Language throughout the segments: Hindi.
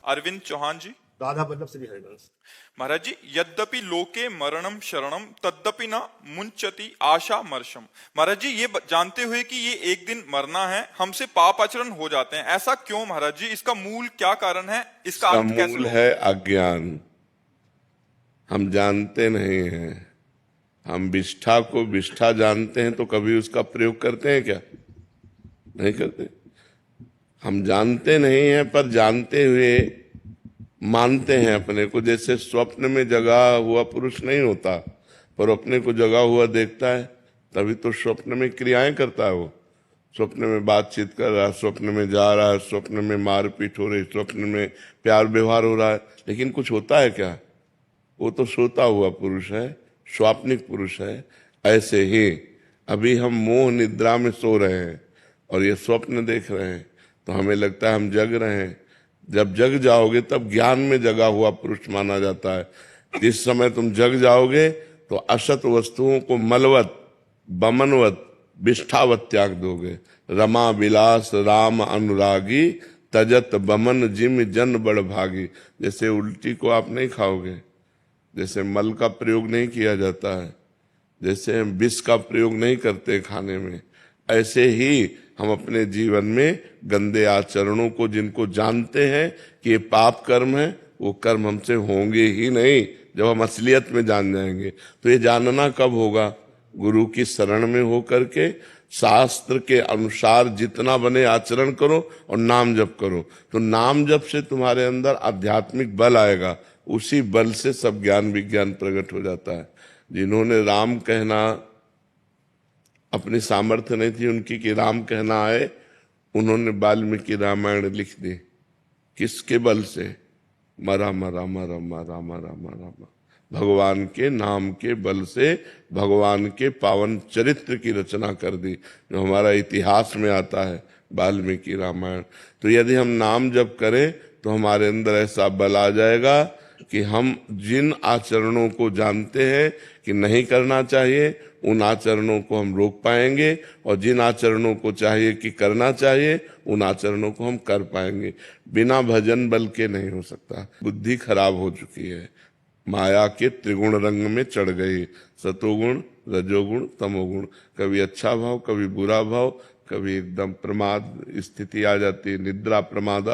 अरविंद चौहान जी। राधा वल्लभ श्री हरिवंश। महाराज जी, यद्यपि लोके मरणम शरणम तद्यपि न मुंचति आशा मर्शम। महाराज जी, ये जानते हुए कि ये एक दिन मरना है, हमसे पाप आचरण हो जाते हैं, ऐसा क्यों महाराज जी? इसका मूल क्या कारण है? इसका अंत कैसे मूल होगा? है अज्ञान। हम जानते नहीं हैं। हम विष्ठा को विष्ठा जानते हैं तो कभी उसका प्रयोग करते हैं क्या? नहीं करते। हम जानते नहीं हैं पर जानते हुए मानते हैं अपने को। जैसे स्वप्न में जगा हुआ पुरुष नहीं होता पर अपने को जगा हुआ देखता है, तभी तो स्वप्न में क्रियाएं करता है। वो स्वप्न में बातचीत कर रहा है, स्वप्न में जा रहा है, स्वप्न में मारपीट हो रही, स्वप्न में प्यार व्यवहार हो रहा है, लेकिन कुछ होता है क्या? वो तो सोता हुआ पुरुष है, स्वाप्निक पुरुष है। ऐसे ही अभी हम मोह निद्रा में सो रहे हैं और ये स्वप्न देख रहे हैं तो हमें लगता है हम जग रहे हैं। जब जग जाओगे तब ज्ञान में जगा हुआ पुरुष माना जाता है। जिस समय तुम जग जाओगे तो असत वस्तुओं को मलवत बमनवत विष्ठावत त्याग दोगे। रमा विलास राम अनुरागी तजत बमन जिम जन बड़ भागी। जैसे उल्टी को आप नहीं खाओगे, जैसे मल का प्रयोग नहीं किया जाता है, जैसे हम विष का प्रयोग नहीं करते खाने में, ऐसे ही हम अपने जीवन में गंदे आचरणों को, जिनको जानते हैं कि ये पाप कर्म है, वो कर्म हमसे होंगे ही नहीं। जब हम असलियत में जान जाएंगे तो ये जानना कब होगा? गुरु की शरण में होकर के शास्त्र के अनुसार जितना बने आचरण करो और नाम जप करो। तो नाम जप से तुम्हारे अंदर आध्यात्मिक बल आएगा, उसी बल से सब ज्ञान विज्ञान प्रकट हो जाता है। जिन्होंने राम कहना अपनी सामर्थ्य नहीं थी उनकी कि राम कहना आए, उन्होंने वाल्मीकि रामायण लिख दी। किसके बल से? मरा मरा मरा मरा मरा मरा भगवान के नाम के बल से भगवान के पावन चरित्र की रचना कर दी, जो हमारा इतिहास में आता है, वाल्मीकि रामायण। तो यदि हम नाम जप करें तो हमारे अंदर ऐसा बल आ जाएगा कि हम जिन आचरणों को जानते हैं कि नहीं करना चाहिए, उन आचरणों को हम रोक पाएंगे, और जिन आचरणों को चाहिए कि करना चाहिए, उन आचरणों को हम कर पाएंगे। बिना भजन बल के नहीं हो सकता। बुद्धि खराब हो चुकी है, माया के त्रिगुण रंग में चढ़ गई, सतोगुण रजोगुण तमोगुण। कभी अच्छा भाव, कभी बुरा भाव, कभी एकदम प्रमाद स्थिति आ जाती है, निद्रा प्रमाद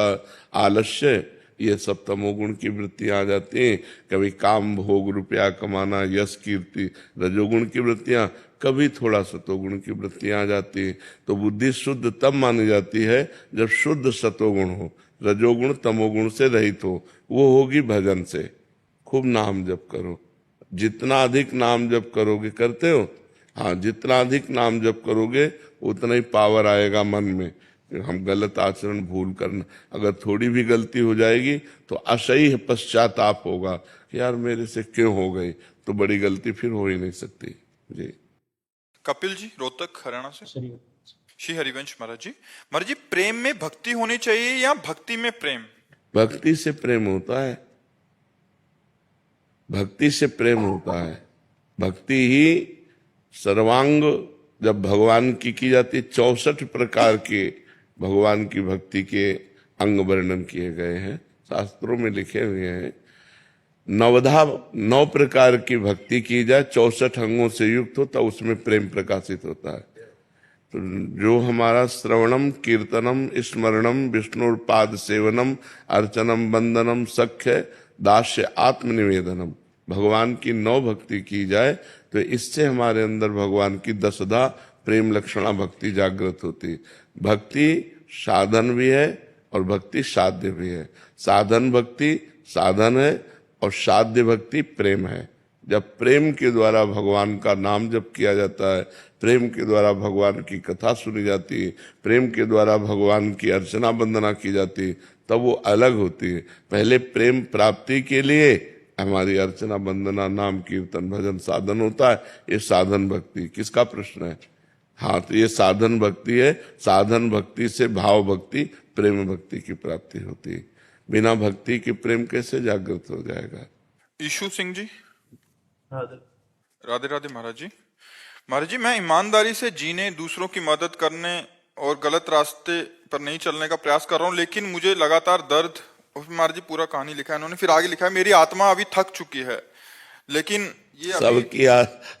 आलस्य, ये सब तमोगुण की वृत्तियां आ जाती हैं। कभी काम भोग रुपया कमाना, यश कीर्ति, रजोगुण की वृत्तियां, कभी थोड़ा सतोगुण की वृत्तियां आ जाती हैं। तो बुद्धि शुद्ध तब मानी जाती है जब शुद्ध सतोगुण हो, रजोगुण तमोगुण से रहित हो। वो होगी भजन से। खूब नाम जप करो, जितना अधिक नाम जप करोगे, करते हो? हाँ, जितना अधिक नाम जप करोगे उतना ही पावर आएगा मन में। हम गलत आचरण भूल करना, अगर थोड़ी भी गलती हो जाएगी तो असह्य पश्चाताप होगा कि यार मेरे से क्यों हो गई, तो बड़ी गलती फिर हो ही नहीं सकती। जी। कपिल जी, रोहतक हरियाणा से। श्री हरिवंश महाराज जी। महाराज जी, प्रेम में भक्ति होनी चाहिए या भक्ति में प्रेम? भक्ति से प्रेम होता है, भक्ति से प्रेम होता है। भक्ति ही सर्वांग जब भगवान की जाती, 64 प्रकार के भगवान की भक्ति के अंग वर्णन किए गए हैं, शास्त्रों में लिखे हुए हैं। 9 प्रकार की भक्ति की जाए, 64 अंगों से युक्त हो, तब उसमें प्रेम प्रकाशित होता है। तो जो हमारा श्रवणम कीर्तनम स्मरणम विष्णुपाद सेवनम अर्चनम वंदनम सख्य दास्य आत्मनिवेदनम, भगवान की 9 भक्ति की जाए तो इससे हमारे अंदर भगवान की 10धा प्रेम लक्षणा भक्ति जागृत होती। भक्ति साधन भी है और भक्ति साध्य भी है। साधन भक्ति साधन है और साध्य भक्ति प्रेम है। जब प्रेम के द्वारा भगवान का नाम जप किया जाता है, प्रेम के द्वारा भगवान की कथा सुनी जाती है, प्रेम के द्वारा भगवान की अर्चना वंदना की जाती है, तब वो अलग होती है। पहले प्रेम प्राप्ति के लिए हमारी अर्चना वंदना नाम कीर्तन भजन साधन होता है। ये साधन भक्ति। किसका प्रश्न है? हाँ, तो ये साधन भक्ति है। साधन भक्ति से भाव भक्ति प्रेम भक्ति की प्राप्ति होती है। बिना भक्ति के प्रेम कैसे जागृत हो जाएगा? ईशु सिंह जी। राधे राधे राधे महाराज जी। महाराज जी, मैं ईमानदारी से जीने, दूसरों की मदद करने और गलत रास्ते पर नहीं चलने का प्रयास कर रहा हूँ, लेकिन मुझे लगातार दर्द उसमें महाराज जी पूरा कहानी लिखा है इन्होंने, फिर आगे लिखा है मेरी आत्मा अभी थक चुकी है, लेकिन ये अभी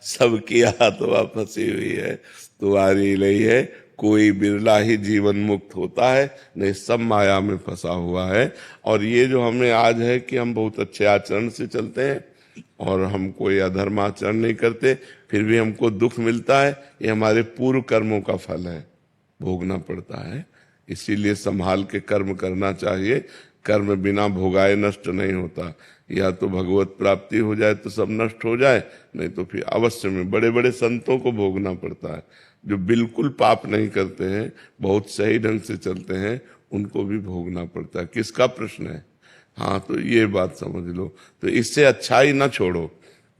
सबकी आत्मा फंसी हुई है, तुम्हारी नहीं है। कोई बिरला ही जीवन मुक्त होता है, नहीं सब माया में फंसा हुआ है। और ये जो हमें आज है कि हम बहुत अच्छे आचरण से चलते हैं और हम कोई अधर्म आचरण नहीं करते, फिर भी हमको दुख मिलता है, ये हमारे पूर्व कर्मों का फल है, भोगना पड़ता है। इसीलिए संभाल के कर्म करना चाहिए। कर्म बिना भोगाए नष्ट नहीं होता। या तो भगवत प्राप्ति हो जाए तो सब नष्ट हो जाए, नहीं तो फिर अवश्य में बड़े बड़े संतों को भोगना पड़ता है। जो बिल्कुल पाप नहीं करते हैं, बहुत सही ढंग से चलते हैं, उनको भी भोगना पड़ता है। किसका प्रश्न है? हाँ, तो ये बात समझ लो। तो इससे अच्छाई ना छोड़ो,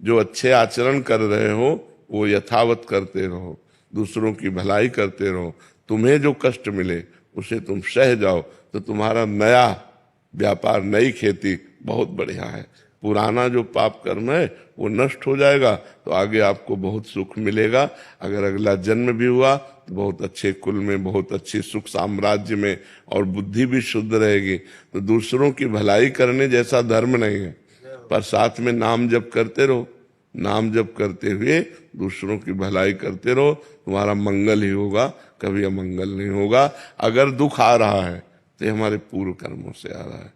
जो अच्छे आचरण कर रहे हो वो यथावत करते रहो, दूसरों की भलाई करते रहो। तुम्हें जो कष्ट मिले उसे तुम सह जाओ, तो तुम्हारा नया व्यापार, नई खेती बहुत बढ़िया है। पुराना जो पाप कर्म है वो नष्ट हो जाएगा, तो आगे आपको बहुत सुख मिलेगा। अगर अगला जन्म भी हुआ तो बहुत अच्छे कुल में, बहुत अच्छे सुख साम्राज्य में, और बुद्धि भी शुद्ध रहेगी। तो दूसरों की भलाई करने जैसा धर्म नहीं है, पर साथ में नाम जप करते रहो। नाम जप करते हुए दूसरों की भलाई करते रहो, तुम्हारा मंगल ही होगा, कभी अमंगल नहीं होगा। अगर दुख आ रहा है तो ये हमारे पूर्व कर्मों से आ रहा है।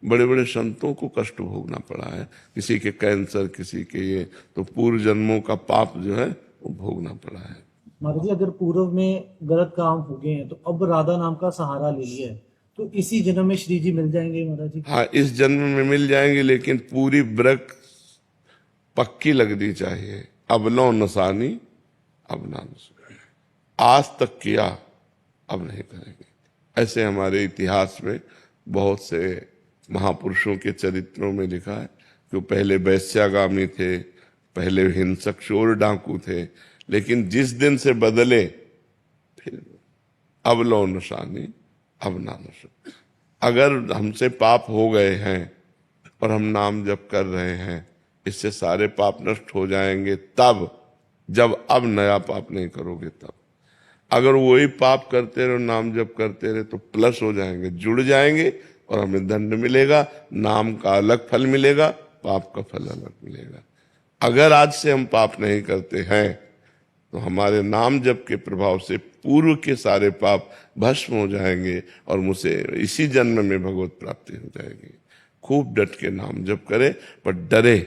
बड़े बड़े संतों को कष्ट भोगना पड़ा है, किसी के कैंसर, किसी के ये, तो पूर्व जन्मों का पाप जो है वो भोगना पड़ा है। महाराज जी, अगर पूर्व में गलत काम हो गए हैं तो अब राधा नाम का सहारा ले लिया है, तो इसी जन्म में श्री जी मिल जाएंगे महाराज जी? हाँ, इस जन्म में मिल जाएंगे, लेकिन पूरी ब्रक पक्की लगनी चाहिए। अब लो नसानी, अब ना नसानी, आज तक किया अब नहीं करेंगे। ऐसे हमारे इतिहास में बहुत से महापुरुषों के चरित्रों में लिखा है कि वो पहले वैश्यागामी थे, पहले हिंसक चोर डाकू थे, लेकिन जिस दिन से बदले फिर अब लो नशानी, अब ना नशा। अगर हमसे पाप हो गए हैं और हम नाम जप कर रहे हैं, इससे सारे पाप नष्ट हो जाएंगे तब, जब अब नया पाप नहीं करोगे तब। अगर वही पाप करते रहो, नाम जप करते रहे, तो प्लस हो जाएंगे, जुड़ जाएंगे, और हमें दंड मिलेगा। नाम का अलग फल मिलेगा, पाप का फल अलग मिलेगा। अगर आज से हम पाप नहीं करते हैं तो हमारे नाम जप के प्रभाव से पूर्व के सारे पाप भस्म हो जाएंगे और मुझे इसी जन्म में भगवत प्राप्ति हो जाएगी। खूब डट के नाम जप करे, पर डरे,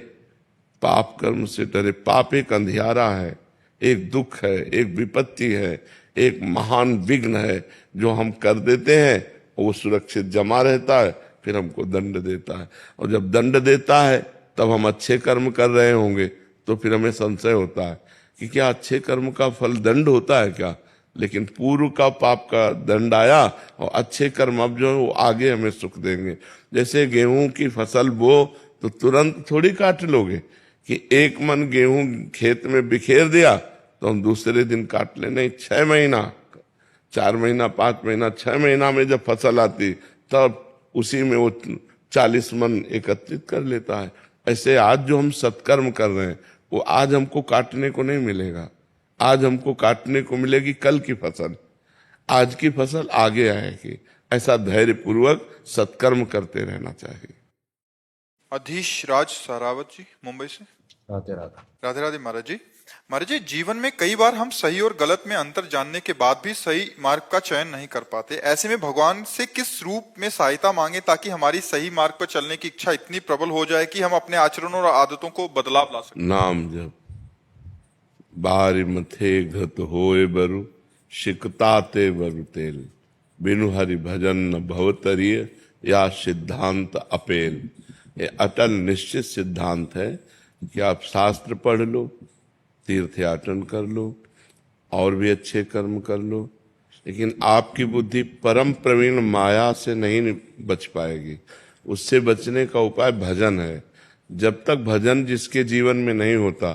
पाप कर्म से डरे। पाप एक अंधियारा है, एक दुख है, एक विपत्ति है, एक महान विघ्न है जो हम कर देते हैं, वो सुरक्षित जमा रहता है, फिर हमको दंड देता है। और जब दंड देता है तब हम अच्छे कर्म कर रहे होंगे, तो फिर हमें संशय होता है कि क्या अच्छे कर्म का फल दंड होता है क्या? लेकिन पूर्व का पाप का दंड आया, और अच्छे कर्म अब जो है वो आगे हमें सुख देंगे। जैसे गेहूं की फसल बो तो तुरंत थोड़ी काट लोगे कि एक मन गेहूं खेत में बिखेर दिया तो हम दूसरे दिन काट ले, नहीं, 6 महीना, 4 महीना, 5 महीना, 6 महीना में जब फसल आती तब उसी में वो 40 मन एकत्रित कर लेता है। ऐसे आज जो हम सत्कर्म कर रहे हैं वो आज हमको काटने को नहीं मिलेगा, आज हमको काटने को मिलेगी कल की फसल, आज की फसल आगे आएगी। ऐसा धैर्य पूर्वक सत्कर्म करते रहना चाहिए। अधीश राज सरावत जी मुंबई से। राधे राधे। राधे राधे महाराज जी। महाराज जी, जीवन में कई बार हम सही और गलत में अंतर जानने के बाद भी सही मार्ग का चयन नहीं कर पाते। ऐसे में भगवान से किस रूप में सहायता मांगे ताकि हमारी सही मार्ग पर चलने की इच्छा इतनी प्रबल हो जाए कि हम अपने आचरणों और आदतों को बदलाव ला सकें? नाम जप बारी मथे घत होए बरु, शिकताते बरु तेल, बिनु हरि भजन न भवतरिय, या सिद्धांत अपेल। ये अटल निश्चित सिद्धांत है कि आप शास्त्र पढ़ लो, तीर्थयाटन कर लो, और भी अच्छे कर्म कर लो, लेकिन आपकी बुद्धि परम प्रवीण माया से नहीं बच पाएगी। उससे बचने का उपाय भजन है। जब तक भजन जिसके जीवन में नहीं होता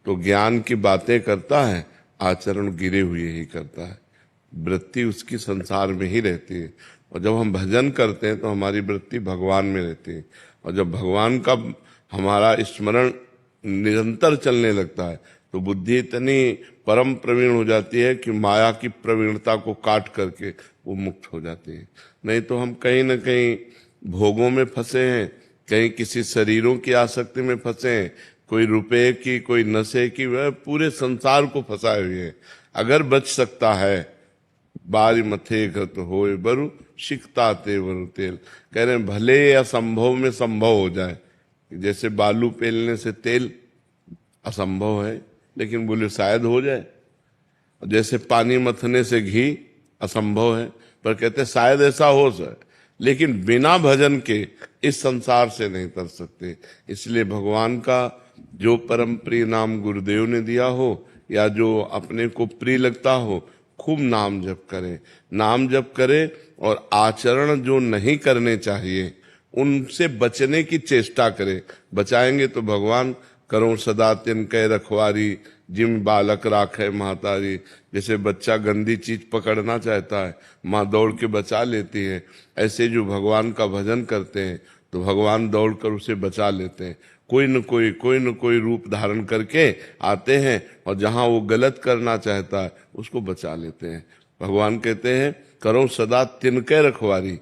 तो ज्ञान की बातें करता है, आचरण गिरे हुए ही करता है, वृत्ति उसकी संसार में ही रहती है। और जब हम भजन करते हैं तो हमारी वृत्ति भगवान में रहती है, और जब भगवान का हमारा स्मरण निरंतर चलने लगता है तो बुद्धि इतनी परम प्रवीण हो जाती है कि माया की प्रवीणता को काट करके वो मुक्त हो जाती है। नहीं तो हम कहीं न कहीं भोगों में फंसे हैं, कहीं किसी शरीरों की आसक्ति में फंसे हैं, कोई रुपए की, कोई नशे की, वह पूरे संसार को फंसाए हुए हैं। अगर बच सकता है, बारी मथे घत होए बरु शिकता तेवर तेल। कह रहे हैं भले असंभव में संभव हो जाए, जैसे बालू पेलने से तेल असंभव है, लेकिन बोले शायद हो जाए। जैसे पानी मथने से घी असंभव है, पर कहते शायद ऐसा हो जाए। लेकिन बिना भजन के इस संसार से नहीं तर सकते। इसलिए भगवान का जो परम प्रिय नाम गुरुदेव ने दिया हो या जो अपने को प्रिय लगता हो, खूब नाम जप करें। नाम जप करें और आचरण जो नहीं करने चाहिए उनसे बचने की चेष्टा करें। बचाएंगे तो भगवान करो सदा तिनके रखवारी, जिम बालक राखे महतारी। जैसे बच्चा गंदी चीज पकड़ना चाहता है, माँ दौड़ के बचा लेती है। ऐसे जो भगवान का भजन करते हैं तो भगवान दौड़कर उसे बचा लेते हैं। कोई न कोई रूप धारण करके आते हैं और जहां वो गलत करना चाहता है उसको बचा लेते हैं। भगवान कहते हैं करो सदा तिनके रखवारी।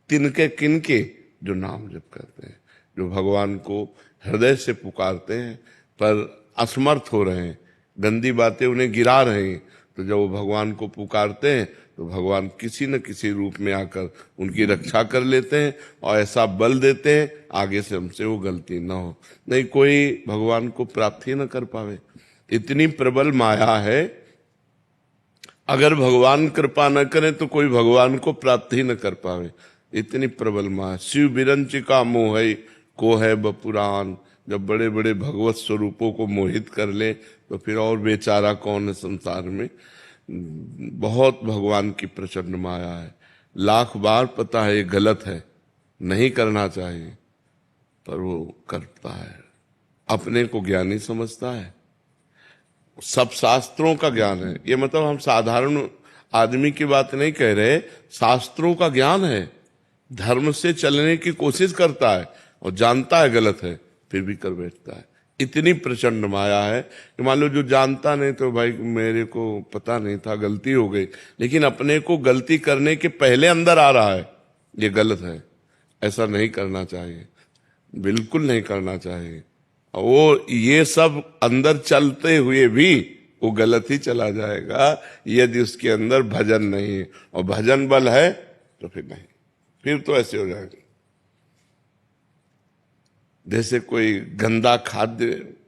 तिनके किनके? जो नाम जप करते हैं, जो भगवान को हृदय से पुकारते हैं पर असमर्थ हो रहे हैं, गंदी बातें उन्हें गिरा रहे हैं, तो जब वो भगवान को पुकारते हैं तो भगवान किसी न किसी रूप में आकर उनकी रक्षा कर लेते हैं और ऐसा बल देते हैं आगे से हमसे वो गलती न हो। नहीं कोई भगवान को प्राप्त ही न कर पावे, इतनी प्रबल माया है। अगर भगवान कृपा न करे तो कोई भगवान को प्राप्त ही न कर पावे, इतनी प्रबल माया। शिव बिरंचिका मोह को है बपुरान। जब बड़े बड़े भगवत स्वरूपों को मोहित कर ले तो फिर और बेचारा कौन है संसार में। बहुत भगवान की प्रचंड माया है। लाख बार पता है ये गलत है, नहीं करना चाहिए, पर वो करता है। अपने को ज्ञानी समझता है। सब शास्त्रों का ज्ञान है, ये मतलब हम साधारण आदमी की बात नहीं कह रहे, शास्त्रों का ज्ञान है। धर्म से चलने की कोशिश करता है और जानता है गलत है, फिर भी कर बैठता है। इतनी प्रचंड माया है कि मान लो जो जानता नहीं तो भाई मेरे को पता नहीं था, गलती हो गई, लेकिन अपने को गलती करने के पहले अंदर आ रहा है ये गलत है। ऐसा नहीं करना चाहिए, बिल्कुल नहीं करना चाहिए। और वो ये सब अंदर चलते हुए भी वो गलत ही चला जाएगा यदि उसके अंदर भजन नहीं है। और भजन बल है तो फिर नहीं, फिर तो ऐसे हो जाएगा जैसे कोई गंदा खाद्य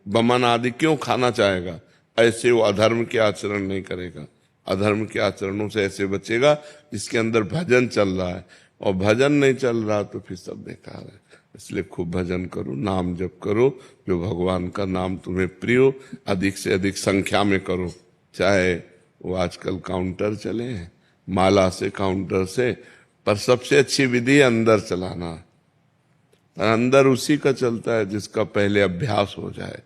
बमन आदि क्यों खाना चाहेगा, ऐसे वो अधर्म के आचरण नहीं करेगा। अधर्म के आचरणों से ऐसे बचेगा जिसके अंदर भजन चल रहा है, और भजन नहीं चल रहा तो फिर सब बेकार है। इसलिए खूब भजन करो, नाम जप करो, जो भगवान का नाम तुम्हें प्रिय हो, अधिक से अधिक संख्या में करो। चाहे वो आजकल काउंटर चले हैं, माला से काउंटर से, पर सबसे अच्छी विधि अंदर चलाना। अंदर उसी का चलता है जिसका पहले अभ्यास हो जाए,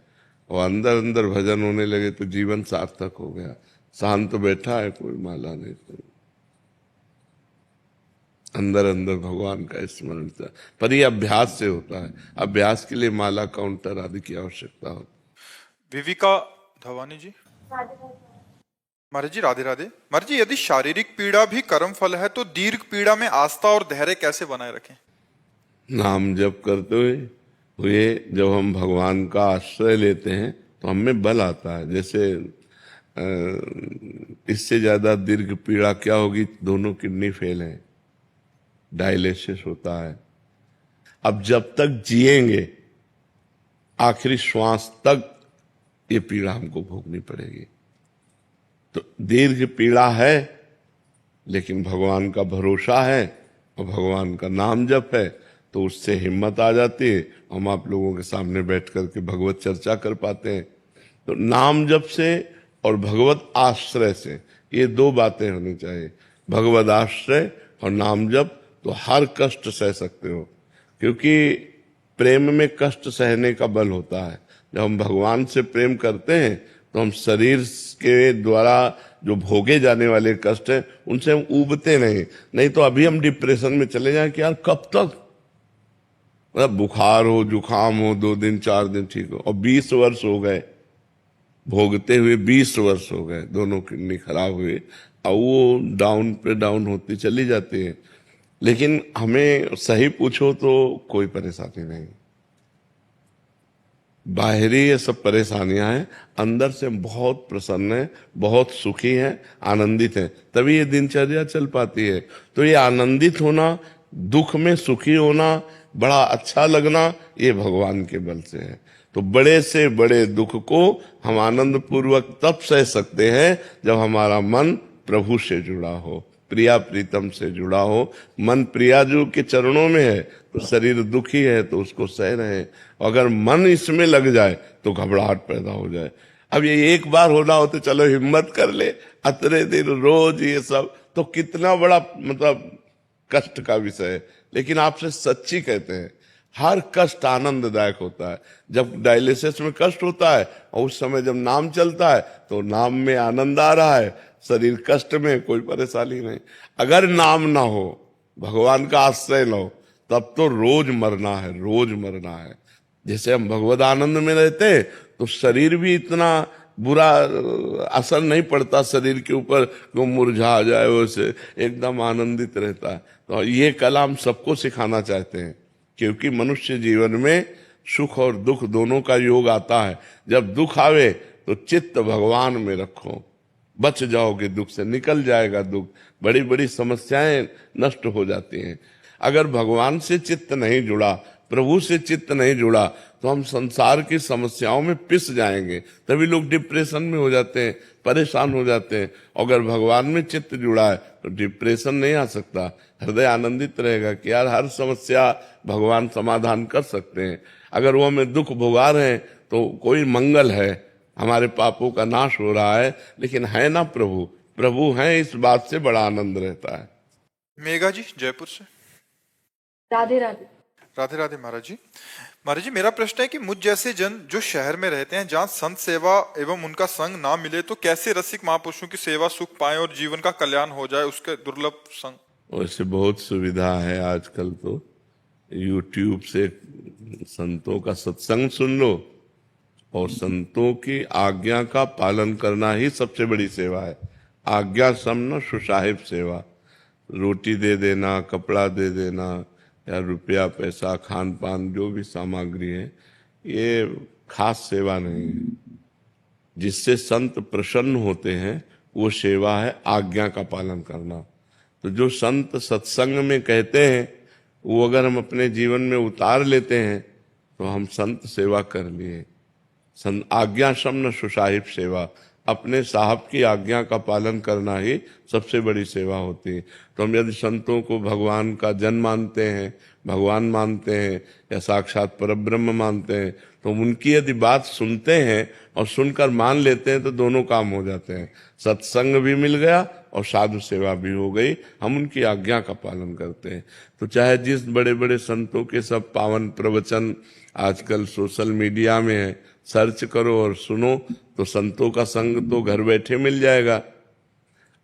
और अंदर अंदर भजन होने लगे तो जीवन सार्थक हो गया। शांत तो बैठा है, कोई माला नहीं, कोई अंदर अंदर भगवान का स्मरण था। पर ये अभ्यास से होता है, अभ्यास के लिए माला काउंटर आदि की आवश्यकता होती। विविका धवानी जी। महाराज जी राधे राधे। महाराज जी यदि शारीरिक पीड़ा भी कर्म फल है तो दीर्घ पीड़ा में आस्था और धैर्य कैसे बनाए रखें? नाम जप करते हुए जब हम भगवान का आश्रय लेते हैं तो हमें बल आता है। जैसे इससे ज्यादा दीर्घ पीड़ा क्या होगी, दोनों किडनी फेल है, डायलिसिस होता है। अब जब तक जिएंगे आखिरी श्वास तक ये पीड़ा हमको भोगनी पड़ेगी। तो दीर्घ पीड़ा है, लेकिन भगवान का भरोसा है और भगवान का नाम जप है तो उससे हिम्मत आ जाती है। हम आप लोगों के सामने बैठ करके भगवत चर्चा कर पाते हैं। तो नाम जप से और भगवत आश्रय से, ये दो बातें होनी चाहिए। भगवत आश्रय और नाम जप तो हर कष्ट सह सकते हो, क्योंकि प्रेम में कष्ट सहने का बल होता है। जब हम भगवान से प्रेम करते हैं तो हम शरीर के द्वारा जो भोगे जाने वाले कष्ट हैं उनसे हम ऊबते नहीं तो अभी हम डिप्रेशन में चले जाएं कि यार कब तक, मतलब बुखार हो, जुकाम हो, 2 दिन 4 दिन ठीक हो, और 20 वर्ष हो गए भोगते हुए, 20 वर्ष हो गए, दोनों किडनी खराब हुए, और वो डाउन पे डाउन होती चली जाती है। लेकिन हमें सही पूछो तो कोई परेशानी नहीं। बाहरी ये सब परेशानियां हैं, अंदर से बहुत प्रसन्न है, बहुत सुखी है, आनंदित है, तभी ये दिनचर्या चल पाती है। तो ये आनंदित होना, दुख में सुखी होना, बड़ा अच्छा लगना, ये भगवान के बल से है। तो बड़े से बड़े दुख को हम आनंद पूर्वक तब सह सकते हैं जब हमारा मन प्रभु से जुड़ा हो, प्रिया प्रीतम से जुड़ा हो। मन प्रियाजू के चरणों में है तो शरीर दुखी है तो उसको सह रहे। अगर मन इसमें लग जाए तो घबराहट पैदा हो जाए। अब ये एक बार होना हो तो चलो हिम्मत कर ले, अतरे दिन रोज ये सब तो कितना बड़ा मतलब कष्ट का विषय है। लेकिन आपसे सच्ची कहते हैं, हर कष्ट आनंददायक होता है। जब डायलिसिस में कष्ट होता है और उस समय जब नाम चलता है तो नाम में आनंद आ रहा है, शरीर कष्ट में कोई परेशानी नहीं। अगर नाम ना हो, भगवान का आश्रय ना हो, तब तो रोज मरना है, रोज मरना है। जैसे हम भगवत आनंद में रहते हैं तो शरीर भी इतना बुरा असर नहीं पड़ता शरीर के ऊपर कि मुरझा जाए, वैसे एकदम आनंदित रहता है। तो ये कला हम सबको सिखाना चाहते हैं, क्योंकि मनुष्य जीवन में सुख और दुख दोनों का योग आता है। जब दुख आवे तो चित्त भगवान में रखो, बच जाओगे दुख से, निकल जाएगा दुख, बड़ी बड़ी समस्याएं नष्ट हो जाती हैं। अगर भगवान से चित्त नहीं जुड़ा, प्रभु से चित्त नहीं जुड़ा, तो हम संसार की समस्याओं में पिस जाएंगे। तभी लोग डिप्रेशन में हो जाते हैं, परेशान हो जाते हैं। अगर भगवान में चित्त जुड़ा है तो डिप्रेशन नहीं आ सकता, हृदय आनंदित रहेगा कि यार हर समस्या भगवान समाधान कर सकते हैं। अगर वो हमें दुख भोगा रहे हैं तो कोई मंगल है, हमारे पापों का नाश हो रहा है, लेकिन है ना प्रभु, प्रभु हैं, इस बात से बड़ा आनंद रहता है। मेघा जी जयपुर से। राधे राधे। राधे राधे महाराज जी। महाराज जी, मेरा प्रश्न है कि मुझ जैसे जन जो शहर में रहते हैं, जहाँ संत सेवा एवं उनका संग ना मिले, तो कैसे रसिक महापुरुषों की सेवा सुख पाए और जीवन का कल्याण हो जाए, उसके दुर्लभ संग। वैसे बहुत सुविधा है आजकल, तो YouTube से संतों का सत्संग सुन लो, और संतों की आज्ञा का पालन करना ही सबसे बड़ी सेवा है। आज्ञा समन सुसाहिब सेवा, रोटी दे देना, कपड़ा दे देना, या रुपया पैसा खान पान जो भी सामग्री है, ये खास सेवा नहीं है। जिससे संत प्रसन्न होते हैं वो सेवा है आज्ञा का पालन करना। तो जो संत सत्संग में कहते हैं वो अगर हम अपने जीवन में उतार लेते हैं तो हम संत सेवा कर लिए। आज्ञा समन सुसाहिब सेवा, अपने साहब की आज्ञा का पालन करना ही सबसे बड़ी सेवा होती है। तो हम यदि संतों को भगवान का जन मानते हैं, भगवान मानते हैं, या साक्षात परब्रह्म मानते हैं, तो उनकी यदि बात सुनते हैं और सुनकर मान लेते हैं तो दोनों काम हो जाते हैं। सत्संग भी मिल गया और साधु सेवा भी हो गई, हम उनकी आज्ञा का पालन करते हैं। तो चाहे जिस बड़े बड़े संतों के सब पावन प्रवचन आजकल सोशल मीडिया में है, सर्च करो और सुनो, तो संतों का संग तो घर बैठे मिल जाएगा।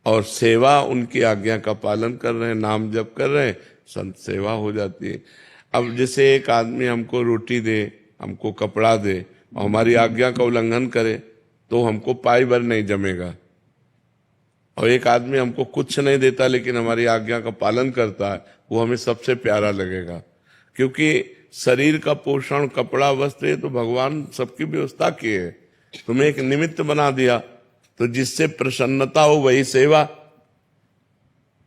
और सेवा उनकी आज्ञा का पालन कर रहे हैं, नाम जप कर रहे हैं, संत सेवा हो जाती है। अब जैसे एक आदमी हमको रोटी दे, हमको कपड़ा दे और हमारी आज्ञा का उल्लंघन करे तो हमको पाई भर नहीं जमेगा। और एक आदमी हमको कुछ नहीं देता लेकिन हमारी आज्ञा का पालन करता है, वो हमें सबसे प्यारा लगेगा। क्योंकि शरीर का पोषण, कपड़ा, वस्त्र, ये तो भगवान सबकी व्यवस्था की है, तुम्हें एक निमित्त बना दिया, तो जिससे प्रसन्नता हो वही सेवा।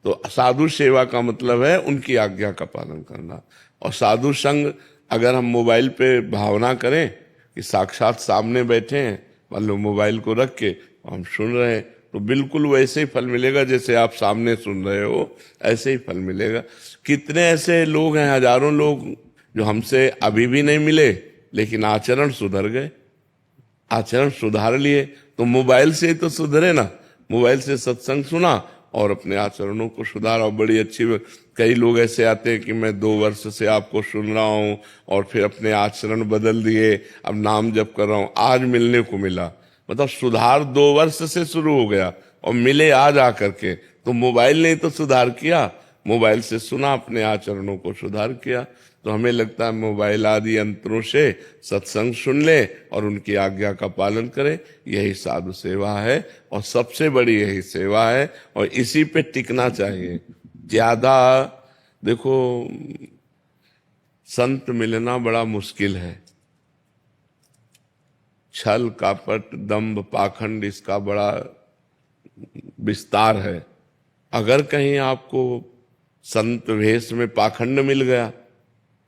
तो साधु सेवा का मतलब है उनकी आज्ञा का पालन करना। और साधु संग अगर हम मोबाइल पे भावना करें कि साक्षात सामने बैठे हैं, मान लो मोबाइल को रख के हम सुन रहे हैं, तो बिल्कुल वैसे ही फल मिलेगा जैसे आप सामने सुन रहे हो, ऐसे ही फल मिलेगा। कितने ऐसे लोग हैं, हजारों लोग जो हमसे अभी भी नहीं मिले लेकिन आचरण सुधर गए, आचरण सुधार लिए। तो मोबाइल से ही तो सुधरे ना, मोबाइल से सत्संग सुना और अपने आचरणों को सुधारा। बड़ी अच्छी, कई लोग ऐसे आते हैं कि मैं 2 वर्ष से आपको सुन रहा हूँ और फिर अपने आचरण बदल दिए, अब नाम जप कर रहा हूँ, आज मिलने को मिला। मतलब सुधार 2 वर्ष से शुरू हो गया और मिले आज आकर के। तो मोबाइल ने तो सुधार किया, मोबाइल से सुना, अपने आचरणों को सुधार किया। तो हमें लगता है मोबाइल आदि यंत्रों से सत्संग सुन ले और उनकी आज्ञा का पालन करें, यही साधु सेवा है और सबसे बड़ी यही सेवा है। और इसी पे टिकना चाहिए। ज्यादा देखो, संत मिलना बड़ा मुश्किल है। छल कपट दंभ पाखंड इसका बड़ा विस्तार है। अगर कहीं आपको संत वेश में पाखंड मिल गया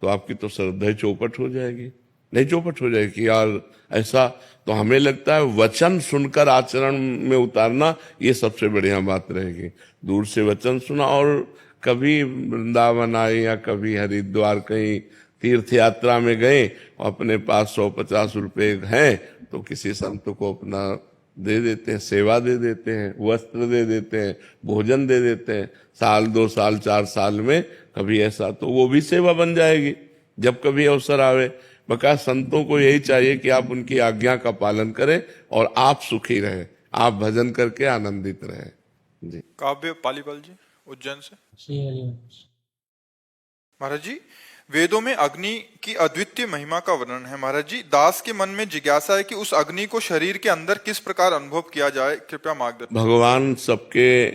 तो आपकी तो श्रद्धा चौपट हो जाएगी। नहीं चौपट हो जाएगी यार, ऐसा तो हमें लगता है वचन सुनकर आचरण में उतारना ये सबसे बढ़िया बात रहेगी। दूर से वचन सुना और कभी वृंदावन आए या कभी हरिद्वार कहीं तीर्थ यात्रा में गए, अपने पास 150 रुपए हैं तो किसी संत को अपना दे देते हैं, सेवा दे देते हैं, वस्त्र दे देते हैं, भोजन दे देते हैं। साल 2 साल 4 साल में कभी ऐसा, तो वो भी सेवा बन जाएगी जब कभी अवसर आवे। बका संतों को यही चाहिए कि आप उनकी आज्ञा का पालन करें और आप सुखी रहें, आप भजन करके आनंदित रहें। जी। काव्य पालीवाल जी उज्जैन से। श्री हरिवंश। महाराज जी, वेदों में अग्नि की अद्वितीय महिमा का वर्णन है। महाराज जी, दास के मन में जिज्ञासा है कि उस अग्नि को शरीर के अंदर किस प्रकार अनुभव किया जाए, कृपया मार्गदर्शन। भगवान सबके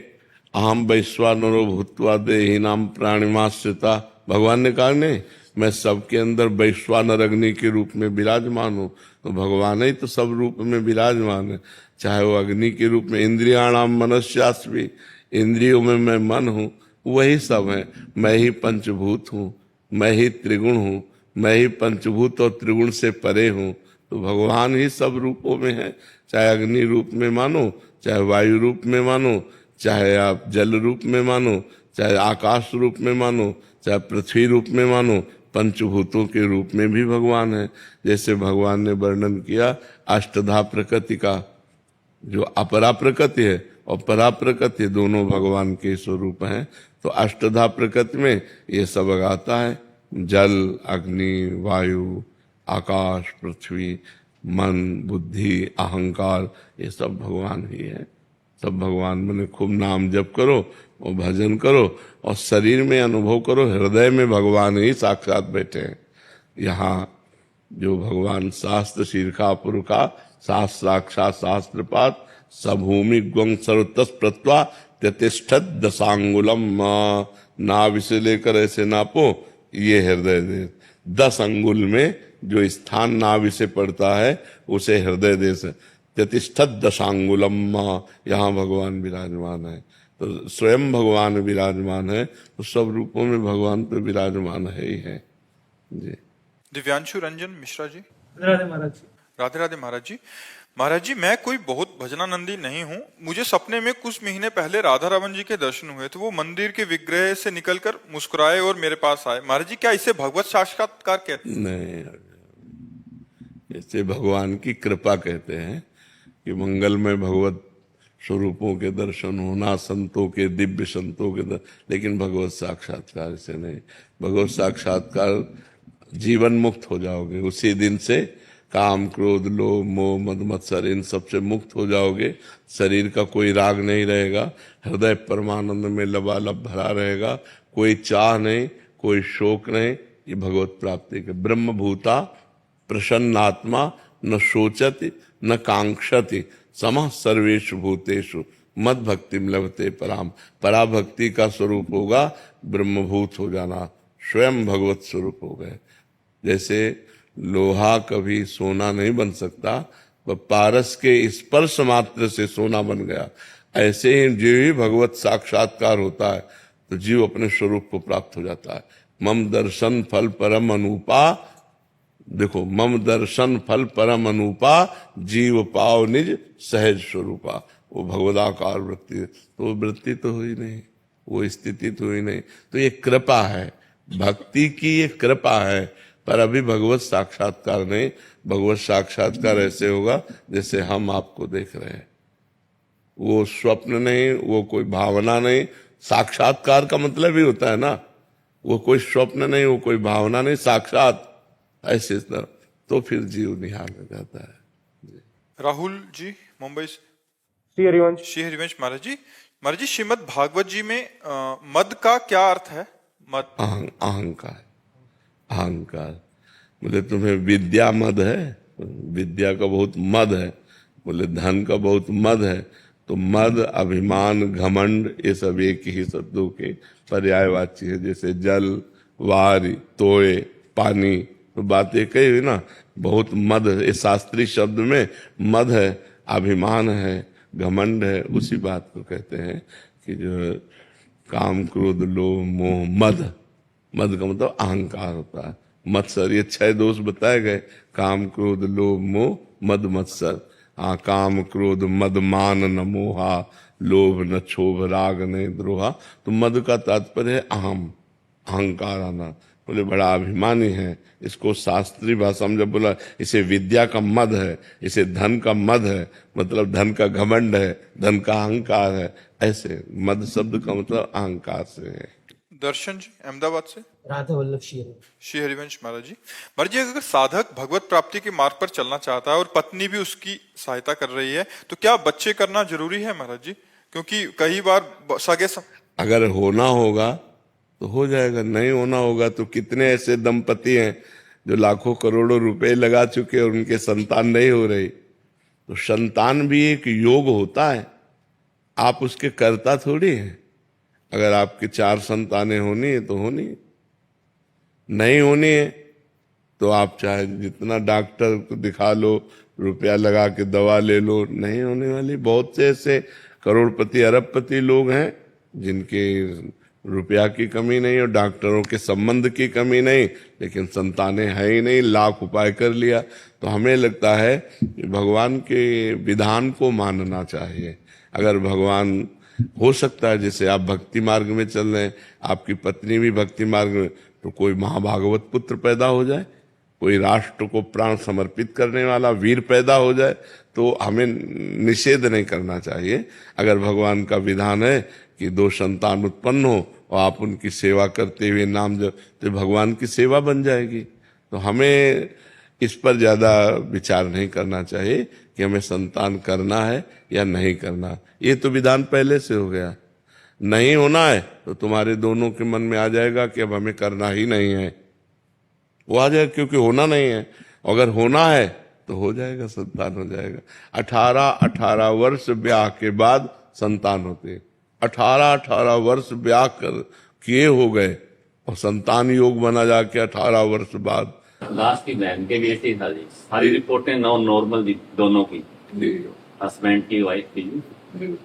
अहम वैश्वानरो भूत्वा देहिनाम प्राणिमाश्रिता, भगवान ने कहा नहीं मैं सबके अंदर वैश्वानर अग्नि के रूप में विराजमान हूँ, तो भगवान ही तो सब रूप में विराजमान है। चाहे वो अग्नि के रूप में इंद्रियाणाम मनस्यास्मि, इंद्रियों में मैं मन हूँ, वही सब है। मैं ही पंचभूत हूँ, मैं ही त्रिगुण हूँ, मैं ही पंचभूत और त्रिगुण से परे हूँ। तो भगवान ही सब रूपों में है। चाहे अग्नि रूप में मानो, चाहे वायु रूप में मानो, चाहे आप जल रूप में मानो, चाहे आकाश रूप में मानो, चाहे पृथ्वी रूप में मानो, पंचभूतों के रूप में भी भगवान है। जैसे भगवान ने वर्णन किया अष्टधा प्रकृति का, जो अपरा प्रकृति है और परा प्रकृति दोनों भगवान के स्वरूप हैं। तो अष्टधा प्रकृति में ये सब आता है, जल अग्नि वायु आकाश पृथ्वी मन बुद्धि अहंकार, ये सब भगवान ही है। सब भगवान मैंने खूब नाम जप करो और भजन करो और शरीर में अनुभव करो, हृदय में भगवान ही साक्षात बैठे हैं। यहाँ जो भगवान शास्त्र शीर्षा पुरुषा शास्त्राक्षात शास्त्रपात सभूमि ग्वं सर्वतस प्रत्वा त्यतिष्ठत दशांगुलम, नाभि से लेकर ऐसे नापो, ये हृदय देश 10 अंगुल में जो स्थान नाभि से पड़ता है उसे हृदय देश है। त्यतिष्ठत दशांगुलम, यहाँ भगवान विराजमान है। तो स्वयं भगवान विराजमान है, तो सब रूपों में भगवान तो विराजमान है ही है। जी। दिव्यांशु रंजन मिश्रा जी। राधे महाराज जी। राधे राधे महाराज जी। महाराज जी, मैं कोई बहुत भजनानंदी नहीं हूँ। मुझे सपने में कुछ महीने पहले राधा रमन जी के दर्शन हुए थे। वो मंदिर के विग्रह से निकलकर मुस्कुराए और मेरे पास आए। महाराज जी, क्या इसे भगवत साक्षात्कार कहते हैं? नहीं, इसे भगवान की कृपा कहते हैं कि मंगलमय भगवत स्वरूपों के दर्शन होना, संतों के दिव्य संतों के लेकिन भगवत साक्षात्कार से नहीं। भगवत साक्षात्कार जीवन मुक्त हो जाओगे उसी दिन से। काम क्रोध लोभ मोह मद मत्सर इन सब से मुक्त हो जाओगे। शरीर का कोई राग नहीं रहेगा, हृदय परमानंद में लबालब भरा रहेगा, कोई चाह नहीं, कोई शोक नहीं। ये भगवत प्राप्ति के ब्रह्म भूता प्रसन्नात्मा न शोचति न कांक्षति समः सर्वेषु भूतेषु मद भक्तिम लभते पराम। पराभक्ति का स्वरूप होगा ब्रह्मभूत हो जाना, स्वयं भगवत स्वरूप हो गए। जैसे लोहा कभी सोना नहीं बन सकता, वह पारस के स्पर्श मात्र से सोना बन गया। ऐसे ही जो ही भगवत साक्षात्कार होता है तो जीव अपने स्वरूप को प्राप्त हो जाता है। मम दर्शन फल परम अनूपा, देखो मम दर्शन फल परम अनूपा जीव पाव निज सहज स्वरूपा। वो भगवदाकार वृत्ति, तो वृत्ति तो हुई नहीं, वो स्थिति तो हुई नहीं। तो ये कृपा है, भक्ति की ये कृपा है। पर अभी भगवत साक्षात्कार नहीं। भगवत साक्षात्कार ऐसे होगा जैसे हम आपको देख रहे हैं। वो स्वप्न नहीं, वो कोई भावना नहीं। साक्षात्कार का मतलब ही होता है ना, वो कोई स्वप्न नहीं, वो कोई भावना नहीं, साक्षात ऐसे तरह। तो फिर जीव निहाल हो जाता है। राहुल जी मुंबई से। श्री हरिवंश। श्री हरिवंश महाराज जी। महाराज जी, श्रीमद् भागवत जी में मद का क्या अर्थ है? मद अहंकार। अहंकार बोले तुम्हें विद्या मद है, विद्या का बहुत मद है। बोले धन का बहुत मद है, तो मद, अभिमान, घमंड ये सब एक ही शब्दों के पर्यायवाची है। जैसे जल, वारी, तोय, पानी, तो बात एक ही हुई ना। बहुत मद, ये शास्त्रीय शब्द में मद है, अभिमान है, घमंड है। उसी बात को कहते हैं कि जो काम, क्रोध, लोभ, मोह, मद, मद का मतलब अहंकार होता है। मत्सर, ये 6 दोष बताए गए, काम, क्रोध, लोभ, मोह, मद, मत्सर। हाँ, काम, क्रोध, मद, मान न मोहा, लोभ न क्षोभ, राग न द्रोहा। तो मद का तात्पर्य है अहम, अहंकार आना। बोले बड़ा अभिमानी है। इसको शास्त्रीय भाषा में जब बोला इसे विद्या का मद है, इसे धन का मद है, मतलब धन का घमंड है, धन का अहंकार है। ऐसे मद शब्द का मतलब अहंकार से है। दर्शन जी अहमदाबाद से। राधा वल्लभ श्री हरिवंश महाराज जी। महाराज जी, अगर साधक भगवत प्राप्ति के मार्ग पर चलना चाहता है और पत्नी भी उसकी सहायता कर रही है, तो क्या बच्चे करना जरूरी है महाराज जी? क्योंकि कई बार अगर होना होगा तो हो जाएगा, नहीं होना होगा तो कितने ऐसे दंपति हैं जो लाखों करोड़ों रुपए लगा चुके और उनके संतान नहीं हो रही। तो संतान भी एक योग होता है, आप उसके कर्ता थोड़ी हैं। अगर आपकी 4 संतानें होनी है तो होनी है, नहीं होनी है तो आप चाहे जितना डॉक्टर को दिखा लो, रुपया लगा के दवा ले लो, नहीं होने वाली। बहुत से ऐसे करोड़पति, अरबपति लोग हैं जिनके रुपया की कमी नहीं और डॉक्टरों के संबंध की कमी नहीं, लेकिन संतानें है ही नहीं, लाख उपाय कर लिया। तो हमें लगता है कि भगवान के विधान को मानना चाहिए। अगर भगवान, हो सकता है जैसे आप भक्ति मार्ग में चल रहे हैं, आपकी पत्नी भी भक्ति मार्ग में, तो कोई महाभागवत पुत्र पैदा हो जाए, कोई राष्ट्र को प्राण समर्पित करने वाला वीर पैदा हो जाए, तो हमें निषेध नहीं करना चाहिए। अगर भगवान का विधान है कि 2 संतान उत्पन्न हो और आप उनकी सेवा करते हुए नाम जप, तो भगवान की सेवा बन जाएगी। तो हमें इस पर ज्यादा विचार नहीं करना चाहिए कि हमें संतान करना है या नहीं करना। ये तो विधान पहले से हो गया। नहीं होना है तो तुम्हारे दोनों के मन में आ जाएगा कि अब हमें करना ही नहीं है, वो आ जाएगा, क्योंकि होना नहीं है। अगर होना है तो हो जाएगा, संतान हो जाएगा। 18 वर्ष ब्याह के बाद संतान होते हैं। 18 वर्ष ब्याह कर किए हो गए और संतान योग बना जाके 18 वर्ष बाद। लास्ट की बहन के भी ऐसे ही था जी, सारी रिपोर्टें नॉर्मल थी दोनों की, हस्बैंड की, वाइफ की,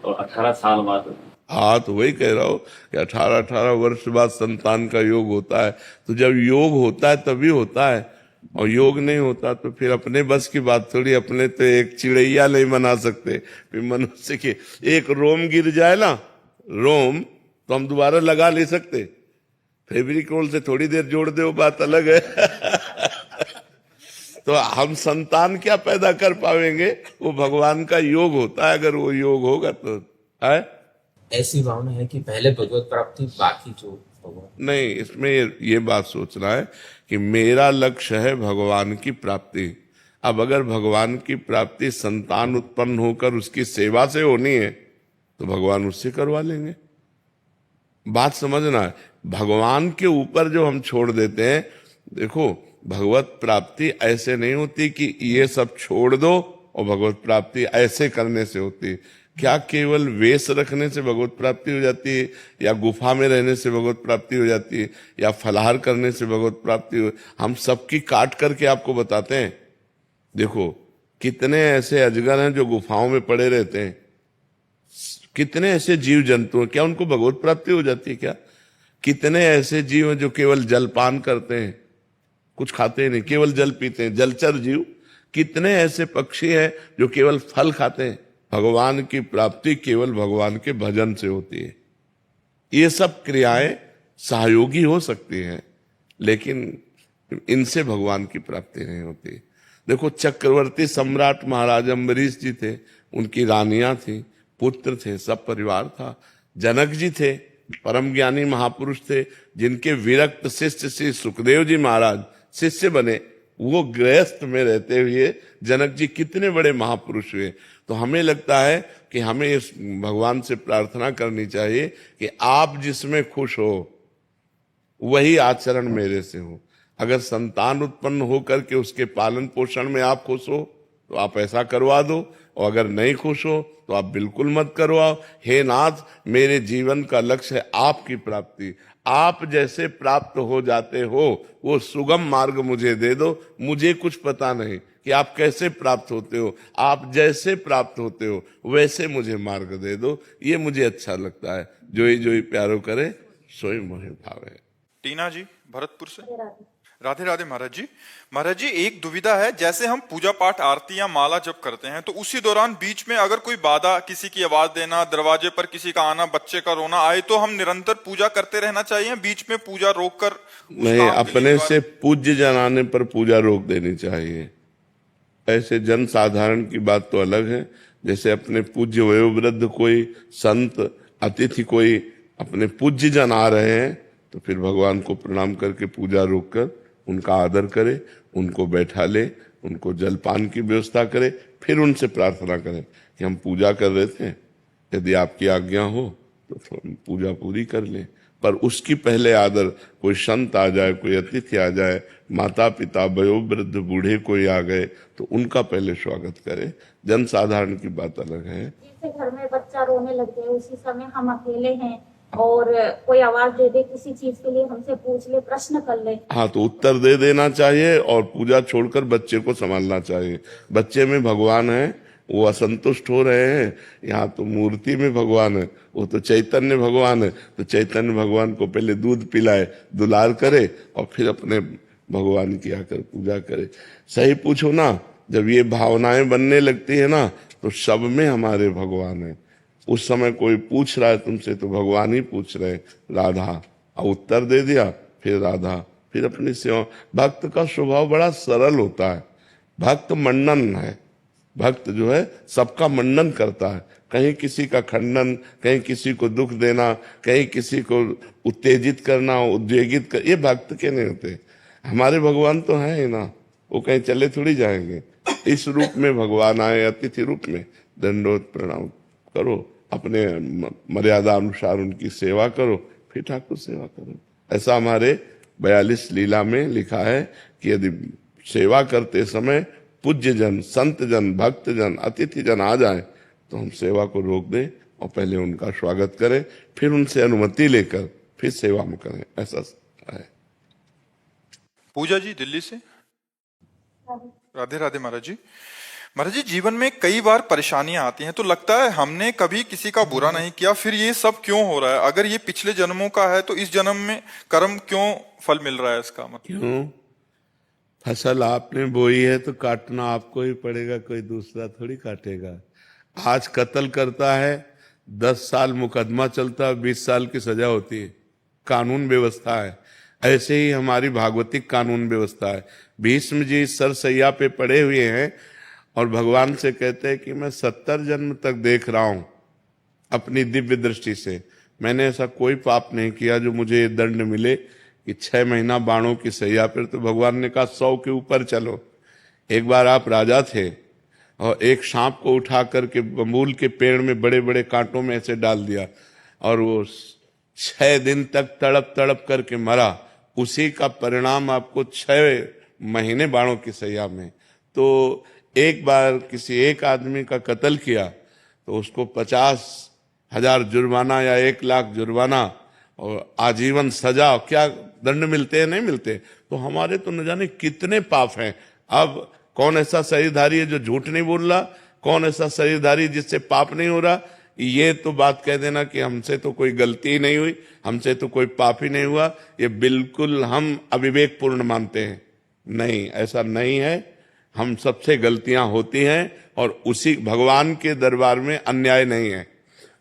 और 18 साल बाद। हाँ, तो वही कह रहा हूँ कि 18 वर्ष बाद संतान का योग होता है। तो जब योग होता है तभी होता है, और योग नहीं होता तो फिर अपने बस की बात थोड़ी। अपने तो एक चिड़ैया नहीं बना सकते, फिर मनुष्य के एक रोम गिर जाए ना, रोम तो हम दोबारा लगा ले सकते, फेविकोल से थोड़ी देर जोड़ दे, वो बात अलग है। तो हम संतान क्या पैदा कर पाएंगे? वो भगवान का योग होता है। अगर वो योग होगा तो है। ऐसी भावना है कि पहले भगवत प्राप्ति, बाकी जो भगवान। नहीं, इसमें ये बात सोचना है कि मेरा लक्ष्य है भगवान की प्राप्ति। अब अगर भगवान की प्राप्ति संतान उत्पन्न होकर उसकी सेवा से होनी है तो भगवान उससे करवा लेंगे। बात समझना है, भगवान के ऊपर जो हम छोड़ देते हैं। देखो, भगवत प्राप्ति ऐसे नहीं होती कि ये सब छोड़ दो और भगवत प्राप्ति ऐसे करने से होती है। क्या केवल वेश रखने से भगवत प्राप्ति हो जाती है, या गुफा में रहने से भगवत प्राप्ति हो जाती है, या फलाहार करने से भगवत प्राप्ति हो? हम सबकी काट करके आपको बताते हैं। देखो, कितने ऐसे अजगर हैं जो गुफाओं में पड़े रहते हैं, कितने ऐसे जीव जंतु हैं, क्या उनको भगवत प्राप्ति हो जाती है क्या? कितने ऐसे जीव हैं जो केवल जलपान करते हैं, कुछ खाते ही नहीं, केवल जल पीते हैं, जलचर जीव। कितने ऐसे पक्षी हैं जो केवल फल खाते हैं। भगवान की प्राप्ति केवल भगवान के भजन से होती है। ये सब क्रियाएं सहयोगी हो सकती हैं, लेकिन इनसे भगवान की प्राप्ति नहीं होती। देखो, चक्रवर्ती सम्राट महाराज अम्बरीश जी थे, उनकी रानियां थी, पुत्र थे, सब परिवार था। जनक जी थे, परम ज्ञानी महापुरुष थे, जिनके विरक्त शिष्य श्री सुखदेव जी महाराज शिष्य बने। वो गृहस्थ में रहते हुए जनक जी कितने बड़े महापुरुष हुए। तो हमें लगता है कि हमें इस भगवान से प्रार्थना करनी चाहिए कि आप जिसमें खुश हो वही आचरण मेरे से हो। अगर संतान उत्पन्न हो करके उसके पालन पोषण में आप खुश हो तो आप ऐसा करवा दो, और अगर नहीं खुश हो तो आप बिल्कुल मत करवाओ। हे नाथ, मेरे जीवन का लक्ष्य है आपकी प्राप्ति। आप जैसे प्राप्त हो जाते हो वो सुगम मार्ग मुझे दे दो। मुझे कुछ पता नहीं कि आप कैसे प्राप्त होते हो, आप जैसे प्राप्त होते हो वैसे मुझे मार्ग दे दो। ये मुझे अच्छा लगता है। जोई जोई प्यारो करे सोई मोहे भावे। टीना जी भरतपुर से। राधे राधे महाराज जी। महाराज जी, एक दुविधा है, जैसे हम पूजा पाठ आरती या माला जब करते हैं तो उसी दौरान बीच में अगर कोई बाधा, किसी की आवाज देना, दरवाजे पर किसी का आना, बच्चे का रोना आए, तो हम निरंतर पूजा करते रहना चाहिए, बीच में पूजा रोककर नहीं, अपने से पूज्य जन आने पर पूजा रोक देनी चाहिए। ऐसे जन साधारण की बात तो अलग है। जैसे अपने पूज्य वयोवृद्ध कोई संत अतिथि कोई अपने पूज्य जन आ रहे हैं तो फिर भगवान को प्रणाम करके पूजा रोककर उनका आदर करे, उनको बैठा ले, उनको जलपान की व्यवस्था करे, फिर उनसे प्रार्थना करें कि हम पूजा कर रहे थे, यदि आपकी आज्ञा हो तो पूजा पूरी कर लें। पर उसकी पहले आदर, कोई संत आ जाए, कोई अतिथि आ जाए, माता पिता वयोवृद्ध बूढ़े कोई आ गए तो उनका पहले स्वागत करें। जन साधारण की बात अलग है। जैसे घर में बच्चा रोने लग जाए, उसी समय हम अकेले हैं और कोई आवाज दे दे, किसी चीज के लिए हमसे पूछ ले, प्रश्न कर ले, हाँ, तो उत्तर दे देना चाहिए और पूजा छोड़कर बच्चे को संभालना चाहिए। बच्चे में भगवान है, वो असंतुष्ट हो रहे हैं, यहाँ तो मूर्ति में भगवान है, वो तो चैतन्य भगवान है। तो चैतन्य भगवान को पहले दूध पिलाए, दुलार करे और फिर अपने भगवान की आकर पूजा करे। सही पूछो ना, जब ये भावनाएं बनने लगती है ना तो सब में हमारे भगवान है। उस समय कोई पूछ रहा है तुमसे तो भगवान ही पूछ रहे, राधा, और उत्तर दे दिया, फिर राधा, फिर अपनी सेवा। भक्त का स्वभाव बड़ा सरल होता है। भक्त मंडन है। भक्त जो है सबका मंडन करता है। कहीं किसी का खंडन, कहीं किसी को दुख देना, कहीं किसी को उत्तेजित करना, उद्वेगित कर, ये भक्त के नहीं होते। हमारे भगवान तो हैं ही ना, वो कहीं चले थोड़ी जाएंगे। इस रूप में भगवान आए, अतिथि रूप में। दंडोत प्रणाम करो, अपने मर्यादा अनुसार उनकी सेवा करो, फिर ठाकुर सेवा करो। ऐसा हमारे 42 लीला में लिखा है कि यदि सेवा करते समय पूज्य जन, संत जन, भक्त जन, अतिथि जन आ जाए तो हम सेवा को रोक दें और पहले उनका स्वागत करें, फिर उनसे अनुमति लेकर फिर सेवा में करें। ऐसा है। पूजा जी दिल्ली से। राधे राधे महाराज जी। महाराज जी, जीवन में कई बार परेशानियां आती हैं तो लगता है हमने कभी किसी का बुरा नहीं किया, फिर ये सब क्यों हो रहा है? अगर ये पिछले जन्मों का है तो इस जन्म में कर्म क्यों फल मिल रहा है इसका मतलब? क्यों? फसल आपने बोई है तो काटना आपको ही पड़ेगा, कोई दूसरा थोड़ी काटेगा। आज कत्ल करता है, 10 साल मुकदमा चलता है, 20 साल की सजा होती है। कानून व्यवस्था है। ऐसे ही हमारी भागवतिक कानून व्यवस्था है। भीष्म जी सरसैया पे पड़े हुए हैं और भगवान से कहते हैं कि मैं 70 जन्म तक देख रहा हूं अपनी दिव्य दृष्टि से, मैंने ऐसा कोई पाप नहीं किया जो मुझे ये दंड मिले कि 6 महीना बाणों की सैया पर। तो भगवान ने कहा 100 के ऊपर चलो। एक बार आप राजा थे और एक सांप को उठा करके बबूल के पेड़ में बड़े बड़े कांटों में ऐसे डाल दिया और वो 6 दिन तक तड़प तड़प करके मरा। उसी का परिणाम आपको 6 महीने बाणों की सैया में। तो एक बार किसी एक आदमी का कत्ल किया तो उसको 50,000 जुर्माना या 1 लाख जुर्माना और आजीवन सजा, क्या दंड मिलते हैं? नहीं मिलते। तो हमारे तो न जाने कितने पाप हैं। अब कौन ऐसा शरीरधारी है जो झूठ नहीं बोल रहा? कौन ऐसा शरीरधारी जिससे पाप नहीं हो रहा? ये तो बात कह देना कि हमसे तो कोई गलती ही नहीं हुई, हमसे तो कोई पाप ही नहीं हुआ, ये बिल्कुल हम अविवेकपूर्ण मानते हैं। नहीं, ऐसा नहीं है। हम सबसे गलतियां होती हैं और उसी भगवान के दरबार में अन्याय नहीं है,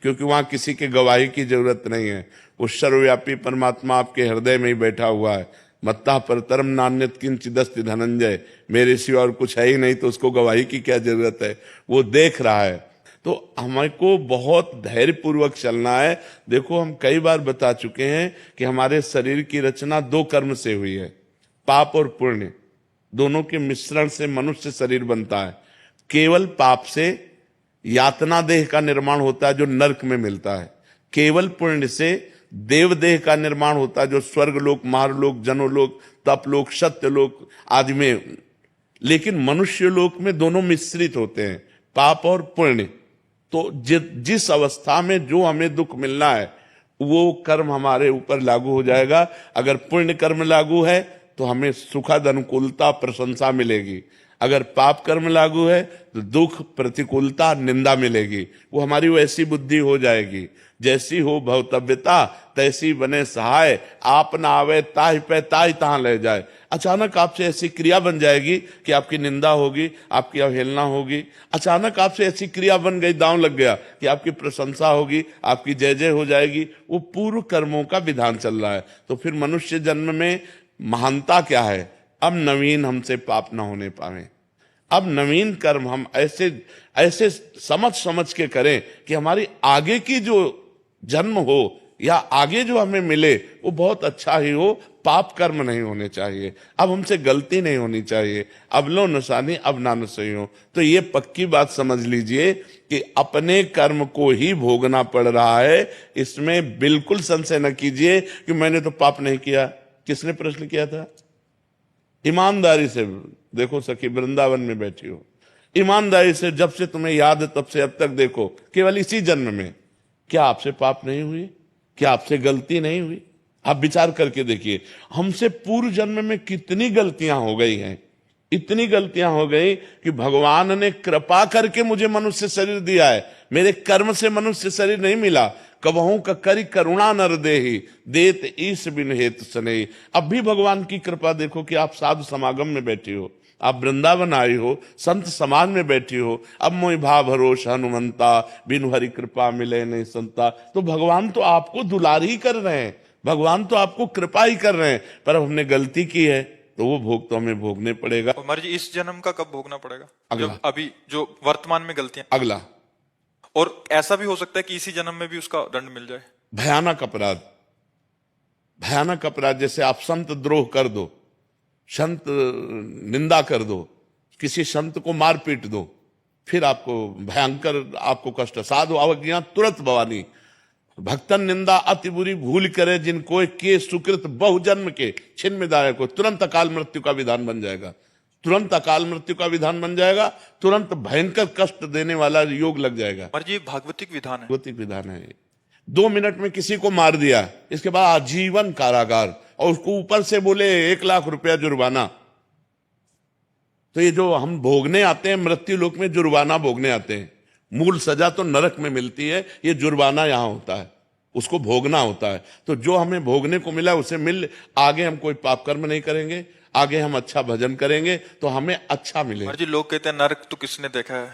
क्योंकि वहां किसी के गवाही की जरूरत नहीं है। वो सर्वव्यापी परमात्मा आपके हृदय में ही बैठा हुआ है। मत्ता परतरम नान्यत किंचिदस्ति धनंजय, मेरे सिवा और कुछ है ही नहीं, तो उसको गवाही की क्या जरूरत है? वो देख रहा है। तो हमको बहुत धैर्यपूर्वक चलना है। देखो, हम कई बार बता चुके हैं कि हमारे शरीर की रचना 2 कर्म से हुई है, पाप और पुण्य। दोनों के मिश्रण से मनुष्य शरीर बनता है। केवल पाप से यातना देह का निर्माण होता है जो नरक में मिलता है। केवल पुण्य से देव देह का निर्माण होता है जो स्वर्ग लोक, महारलोक, जनोलोक, तपलोक, सत्यलोक आदि में लेकिन मनुष्य लोक में दोनों मिश्रित होते हैं, पाप और पुण्य। तो जिस अवस्था में जो हमें दुख मिलना है वो कर्म हमारे ऊपर लागू हो जाएगा। अगर पुण्य कर्म लागू है तो हमें सुखद अनुकूलता प्रशंसा मिलेगी, अगर पाप कर्म लागू है तो दुख प्रतिकूलता निंदा मिलेगी। वो हमारी वैसी बुद्धि हो जाएगी, जैसी हो भवतव्यता तैसी बने सहाय, आप ना आवे ताहि पे ताहि तहां ले जाए। अचानक आपसे ऐसी क्रिया बन जाएगी कि आपकी निंदा होगी, आपकी अवहेलना होगी। अचानक आपसे ऐसी क्रिया बन गई, दांव लग गया कि आपकी प्रशंसा होगी, आपकी जय जय हो जाएगी। वो पूर्व कर्मों का विधान चल रहा है। तो फिर मनुष्य जन्म में महानता क्या है? अब नवीन हमसे पाप ना होने पावे, अब नवीन कर्म हम ऐसे ऐसे समझ के करें कि हमारी आगे की जो जन्म हो या आगे जो हमें मिले वो बहुत अच्छा ही हो, पाप कर्म नहीं होने चाहिए। अब हमसे गलती नहीं होनी चाहिए, अब लो नशानी अब ना सही हो। तो ये पक्की बात समझ लीजिए कि अपने कर्म को ही भोगना पड़ रहा है, इसमें बिल्कुल संशय न कीजिए कि मैंने तो पाप नहीं किया। किसने प्रश्न किया था? ईमानदारी से देखो सखी, वृंदावन में बैठी हो, ईमानदारी से जब से तुम्हें याद है तब से अब तक देखो, केवल इसी जन्म में क्या आपसे पाप नहीं हुई? क्या आपसे गलती नहीं हुई? आप विचार करके देखिए, हमसे पूर्व जन्म में कितनी गलतियां हो गई हैं, इतनी गलतियां हो गई कि भगवान ने कृपा करके मुझे मनुष्य शरीर दिया है, मेरे कर्म से मनुष्य शरीर नहीं मिला। कबहू का करी करुणा नर देहि, देत ईश बिन हेतु सनेहि। अब भी भगवान की कृपा देखो कि आप साधु समागम में बैठी हो, आप वृंदावन आई हो, संत समाज में बैठी हो। अब मोहि भाव भरोस हनुमंता, बिनु हरि कृपा मिले नहीं संता। तो भगवान तो आपको दुलार ही कर रहे हैं, भगवान तो आपको कृपा ही कर रहे हैं, पर अब हमने गलती की है तो वो भोग तो हमें भोगने पड़ेगा। महाराज जी इस जन्म का कब भोगना पड़ेगा? अगला। जब अभी जो वर्तमान में गलतियां, अगला। और ऐसा भी हो सकता है कि इसी जन्म में भी उसका दंड मिल जाए। भयानक अपराध, भयानक अपराध, जैसे आप संत द्रोह कर दो, संत निंदा कर दो, किसी संत को मार पीट दो, फिर आपको भयंकर आपको कष्ट। साधु अवज्ञा तुरंत भवानी, भक्तन निंदा अति बुरी भूल करे, जिनको के सुकृत बहुजन्म के छिन्नदाय को। तुरंत अकाल मृत्यु का विधान बन जाएगा, तुरंत अकाल मृत्यु का विधान बन जाएगा, तुरंत भयंकर कष्ट देने वाला योग लग जाएगा। महाराज ये भागवतिक विधान है, भागवतिक विधान है। 2 मिनट में किसी को मार दिया, इसके बाद आजीवन कारागार, और उसको ऊपर से बोले 1 लाख रुपया जुर्माना। तो ये जो हम भोगने आते हैं मृत्यु लोक में, जुर्माना भोगने आते हैं, मूल सजा तो नरक में मिलती है, ये जुर्माना यहां होता है, उसको भोगना होता है। तो जो हमें भोगने को मिला उसे मिल, आगे हम कोई पाप कर्म नहीं करेंगे, आगे हम अच्छा भजन करेंगे तो हमें अच्छा मिलेगा। महाराज जी लोग कहते हैं नरक तो किसने देखा है?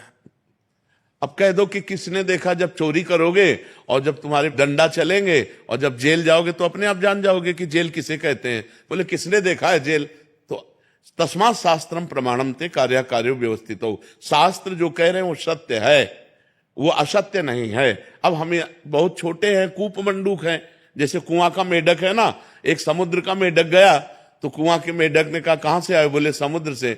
अब कह दो कि किसने देखा, जब चोरी करोगे और जब तुम्हारे डंडा चलेंगे और जब जेल जाओगे तो अपने आप जान जाओगे कि जेल किसे कहते हैं। बोले किसने देखा है जेल? तो तस्मात् शास्त्रम प्रमाणम ते कार्य कार्यो व्यवस्थित हो। शास्त्र जो कह रहे हैं वो सत्य है, वो असत्य नहीं है। अब हमें बहुत छोटे हैं, कूप मंडूक हैं, जैसे कुआं का मेढक है ना, एक समुद्र का मेढक गया तो कुआं के मेढक ने कहा कहां से आए? बोले समुद्र से।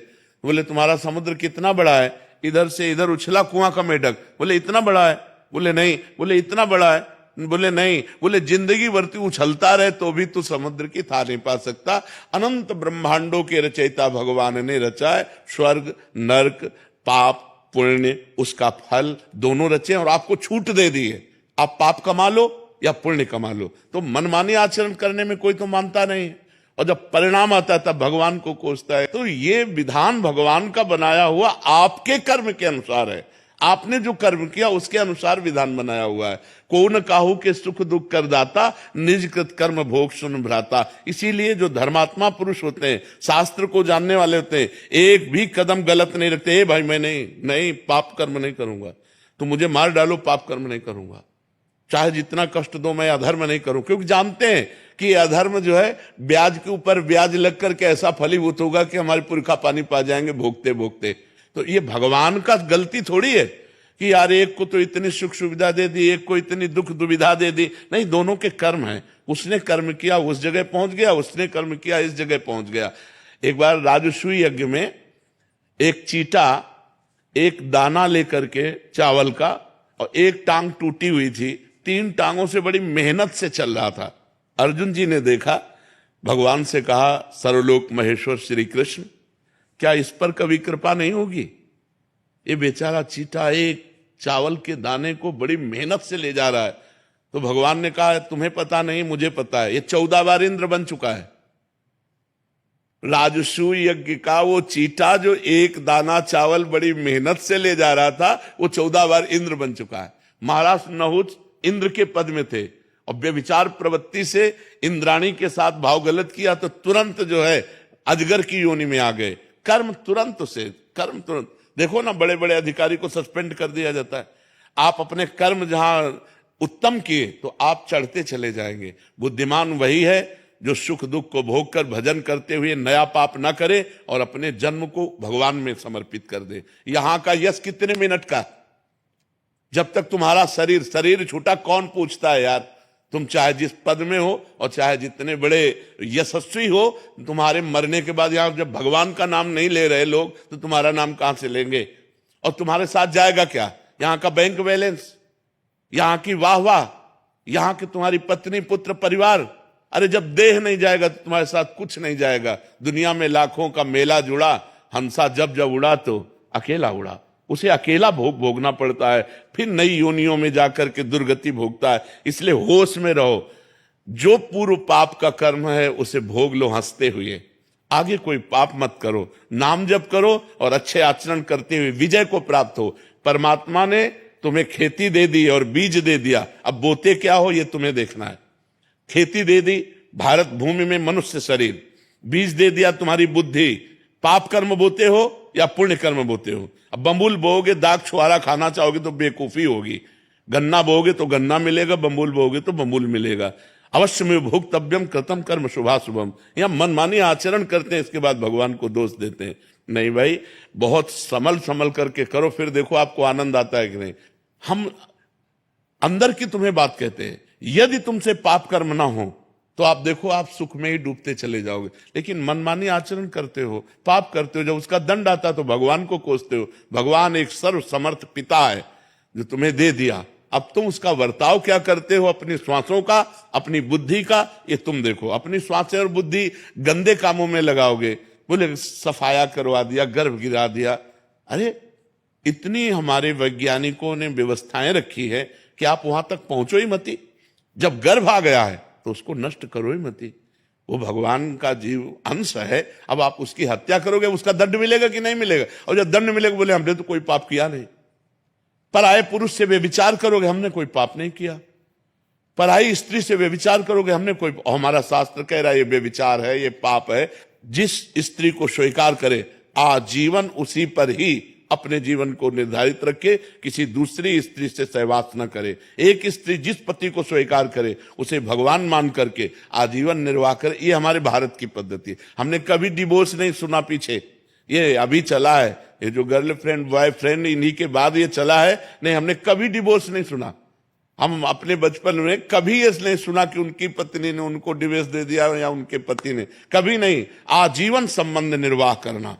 बोले तुम्हारा समुद्र कितना बड़ा है? इधर से इधर उछला कुआं का मेढक। बोले इतना बड़ा है? बोले नहीं। बोले इतना बड़ा है? बोले नहीं। बोले जिंदगी भर तू उछलता रहे तो भी तू समुद्र की था नहीं पा सकता। अनंत ब्रह्मांडों के रचयिता भगवान ने रचा है, स्वर्ग नरक पाप पुण्य उसका फल दोनों रचे और आपको छूट दे दी है, आप पाप कमा लो या पुण्य कमा लो। तो मनमानी आचरण करने में कोई तो मानता नहीं है, और जब परिणाम आता है तब भगवान को कोसता है। तो ये विधान भगवान का बनाया हुआ आपके कर्म के अनुसार है, आपने जो कर्म किया उसके अनुसार विधान बनाया हुआ है। को न काहू के सुख दुख कर दाता, निज कृत कर्म भोग सुन भ्राता। इसीलिए जो धर्मात्मा पुरुष होते हैं, शास्त्र को जानने वाले होते हैं, एक भी कदम गलत नहीं रखते। भाई मैं नहीं पाप कर्म नहीं करूंगा, तो मुझे मार डालो पाप कर्म नहीं करूंगा, चाहे जितना कष्ट दो मैं अधर्म नहीं करूं। क्योंकि जानते हैं कि अधर्म जो है ब्याज के ऊपर ब्याज लग करके ऐसा फलीभूत होगा कि हमारे पुरखा पानी पा जाएंगे भोगते भोगते। तो ये भगवान का गलती थोड़ी है कि यार एक को तो इतनी सुख सुविधा दे दी, एक को इतनी दुख दुविधा दे दी। नहीं, दोनों के कर्म हैं। उसने कर्म किया उस जगह पहुंच गया, उसने कर्म किया इस जगह पहुंच गया। एक बार राजसूय यज्ञ में एक चीटा एक दाना लेकर के चावल का, और एक टांग टूटी हुई थी, 3 टांगों से बड़ी मेहनत से चल रहा था। अर्जुन जी ने देखा, भगवान से कहा सर्वलोक महेश्वर श्री कृष्ण क्या इस पर कभी कृपा नहीं होगी? ये बेचारा चीटा एक चावल के दाने को बड़ी मेहनत से ले जा रहा है, तो भगवान ने कहा तुम्हें पता नहीं मुझे पता है। ये 14 बार इंद्र बन चुका है। राजसूय यज्ञ का वो चीटा जो एक दाना चावल बड़ी मेहनत से ले जा रहा था, वो 14 बार इंद्र बन चुका है। महाराज नहुष इंद्र के पद में थे और व्यभिचार प्रवृत्ति से इंद्राणी के साथ भाव गलत किया तो तुरंत जो है अजगर की योनि में आ गए। कर्म तुरंत देखो ना, बड़े बड़े अधिकारी को सस्पेंड कर दिया जाता है। आप अपने कर्म जहां उत्तम किए तो आप चढ़ते चले जाएंगे। बुद्धिमान वही है जो सुख दुख को भोग कर भजन करते हुए नया पाप न करे और अपने जन्म को भगवान में समर्पित कर दे। यहां का यश कितने मिनट का? जब तक तुम्हारा शरीर छूटा कौन पूछता है यार? तुम चाहे जिस पद में हो और चाहे जितने बड़े यशस्वी हो, तुम्हारे मरने के बाद यहां जब भगवान का नाम नहीं ले रहे लोग तो तुम्हारा नाम कहां से लेंगे? और तुम्हारे साथ जाएगा क्या? यहां का बैंक बैलेंस, यहां की वाह, यहां की तुम्हारी पत्नी पुत्र परिवार। अरे जब देह नहीं जाएगा तो तुम्हारे साथ कुछ नहीं जाएगा। दुनिया में लाखों का मेला जुड़ा, हंसा जब उड़ा तो अकेला उड़ा। उसे अकेला भोगना पड़ता है, फिर नई योनियों में जाकर के दुर्गति भोगता है। इसलिए होश में रहो। जो पूर्व पाप का कर्म है उसे भोग लो हंसते हुए। आगे कोई पाप मत करो, नाम जप करो और अच्छे आचरण करते हुए विजय को प्राप्त हो। परमात्मा ने तुम्हें खेती दे दी और बीज दे दिया, अब बोते क्या हो ये तुम्हें देखना है। खेती दे दी भारत भूमि में मनुष्य शरीर, बीज दे दिया तुम्हारी बुद्धि। पाप कर्म बोते हो या पुण्य कर्म बोते हो? अब बम्बुल बोओगे, दाग छुआरा खाना चाहोगे तो बेकूफी होगी। गन्ना बोओगे तो गन्ना मिलेगा, बम्बुल बोओगे तो बम्बुल मिलेगा। अवश्य में भोक्तव्यम कृतम कर्म शुभाशुभम। यहां मनमानी आचरण करते हैं, इसके बाद भगवान को दोष देते हैं। नहीं भाई, बहुत संभल करके करो, फिर देखो आपको आनंद आता है कि नहीं। हम अंदर की तुम्हें बात कहते हैं। यदि तुमसे पाप कर्म ना हो तो आप देखो आप सुख में ही डूबते चले जाओगे। लेकिन मनमानी आचरण करते हो, पाप करते हो, जब उसका दंड आता तो भगवान को कोसते हो। भगवान एक सर्व समर्थ पिता है जो तुम्हें दे दिया, अब तुम उसका वर्ताव क्या करते हो अपनी श्वासों का, अपनी बुद्धि का, ये तुम देखो। अपनी श्वासें और बुद्धि गंदे कामों में लगाओगे, बोले सफाया करवा दिया, गर्भ गिरा दिया। अरे इतनी हमारे वैज्ञानिकों ने व्यवस्थाएं रखी है कि आप वहां तक पहुंचो ही मती। जब गर्भ आ गया है तो उसको नष्ट करो ही मती। वो भगवान का जीव अंश है, अब आप उसकी हत्या करोगे, उसका दंड मिलेगा कि नहीं मिलेगा? और जब दंड मिलेगा बोले हमने तो कोई पाप किया नहीं। पराये पुरुष से व्यभिचार करोगे, हमने कोई पाप नहीं किया। पराई स्त्री से व्यभिचार करोगे, हमने कोई, हमारा शास्त्र कह रहा है ये व्यभिचार है, ये पाप है। जिस स्त्री को स्वीकार करे आजीवन उसी पर ही अपने जीवन को निर्धारित रखे, किसी दूसरी स्त्री से सहवास न करे। एक स्त्री जिस पति को स्वीकार करे उसे भगवान मान करके आजीवन निर्वाह करे। ये हमारे भारत की पद्धति है। हमने कभी डिवोर्स नहीं सुना पीछे, ये अभी चला है। ये जो गर्लफ्रेंड बॉयफ्रेंड इन्हीं के बाद ये चला है। नहीं, हमने कभी डिवोर्स नहीं सुना। हम अपने बचपन में कभी ये नहीं सुना कि उनकी पत्नी ने उनको डिवोर्स दे दिया या उनके पति ने, कभी नहीं। आजीवन संबंध निर्वाह करना